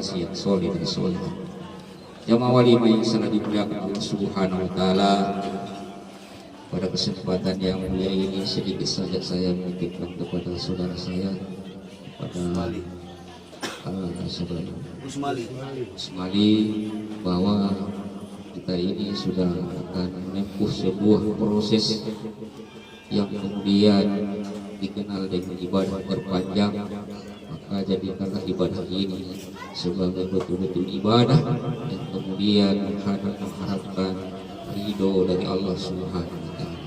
generasi yang solid dan solid. Jamaah walimah yang sangat dimuliakan Allah Subhanahu wa taala, pada kesempatan yang mulia ini sedikit saja saya menitipkan kepada saudara saya, pada saudara Usmali, bahwa kita ini sudah akan menempuh sebuah proses yang kemudian dikenal dengan ibadah berpanjang. Maka jadikanlah ibadah ini sebagai betul-betul ibadah yang kemudian mengharapkan ridho dari Allah Subhanahu wa taala.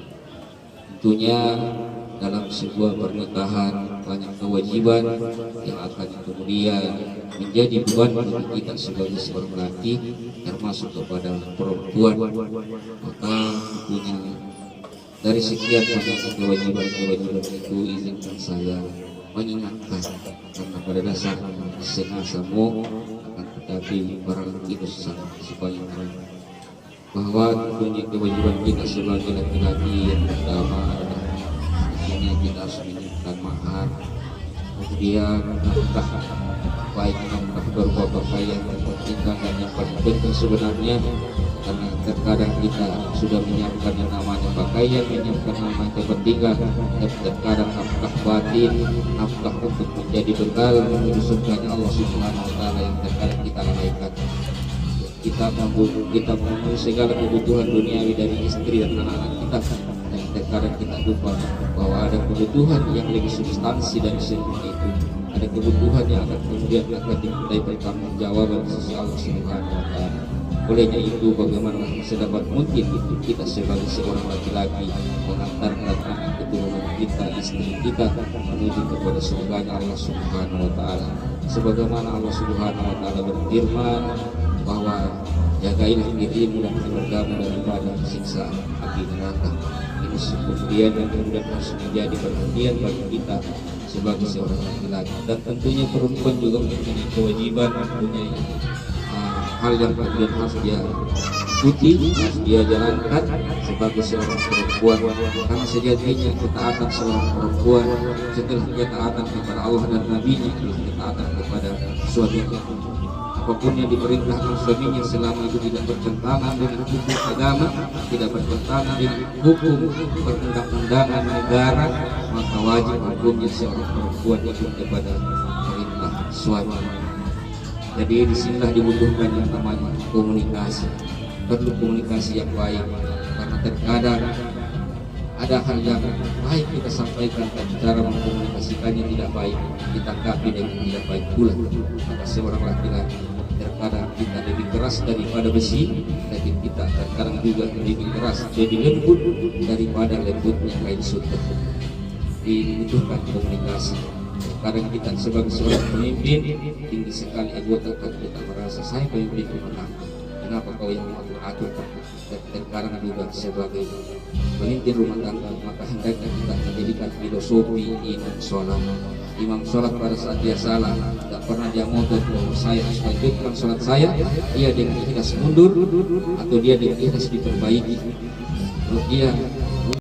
Tentunya dalam sebuah pernikahan banyak kewajiban yang akan kemudian menjadi beban bagi kita sebagai seorang laki, termasuk kepada perempuan. Maka tentunya dari sekian banyak kewajiban itu, izinkan saya mengingatkan, karena pada dasarnya senasamu akan tetapi barang itu sebanyak bahwa tentunya kewajiban kita sebagai laki-laki yang pertama adalah tentunya kita harus menyiapkan mahar, kemudian nafkah, baik nafkah berupa pakaian atau tindakan yang paling penting sebenarnya, karena terkadang kita sudah menyiapkan yang namanya pakaian, menyiapkan namanya pentingkan, dan terkadang nafkah batin, nafkah untuk menjadi bekal menuju surganya Allah Subhanahu wa taala yang terkadang kita lalaikan. Kita memenuhi segala kebutuhan duniawi dari istri dan anak-anak kita, dan terkadang kita lupa bahwa ada kebutuhan yang lebih substansi dari seperti itu. Ada kebutuhan yang akan kemudian akan dimintai pertanggungjawaban di sisi Allah Subhanahu wa taala. Olehnya itu, bagaimana sedapat mungkin itu kita sebagai seorang laki-laki mengantarkan anak keturunan kita, istri kita menuju kepada surganya Allah Subhanahu wa taala. Sebagaimana Allah Subhanahu wa taala berfirman bahwa jagailah dirimu dan keluargamu daripada siksa api neraka. Ini kemudian yang kemudian harus menjadi perhatian bagi kita sebagai seorang laki-laki, dan tentunya perempuan juga mempunyai kewajiban, mempunyai hal yang kemudian harus dia ikuti, harus dia jalankan sebagai seorang perempuan. Karena sejatinya ketaatan seorang perempuan setelah ketaatan kepada Allah dan Nabi-Nya, ketaatan kepada suaminya. Apapun yang diperintahkan suaminya selama itu tidak bertentangan dengan hukum agama, tidak bertentangan dengan hukum perundang-undangan negara, maka wajib hukumnya seorang perempuan ikut kepada perintah suami. Jadi disinilah dibutuhkan yang namanya komunikasi. Perlu komunikasi yang baik, karena terkadang ada hal yang baik kita sampaikan, tapi cara mengkomunikasikannya tidak baik, ditanggapi dengan tidak baik pula. Maka seorang laki-laki terkadang kita lebih keras daripada besi, tapi kita terkadang juga lebih keras jadi lembut daripada lembutnya kain sutra. Dibutuhkan komunikasi. Kadang kita sebagai seorang pemimpin tinggi sekali anggota, kita merasa saya pemimpin rumah tangga, kenapa kau yang mengatur? Terkadang juga sebagai pemimpin rumah tangga, maka hendaknya kita menjadikan filosofi imam sholat pada saat dia salah, tidak pernah dia ngotot bahwa saya harus lanjutkan sholat saya, dia dengan ikhlas mundur atau dia dengan ikhlas diperbaiki. Kalau dia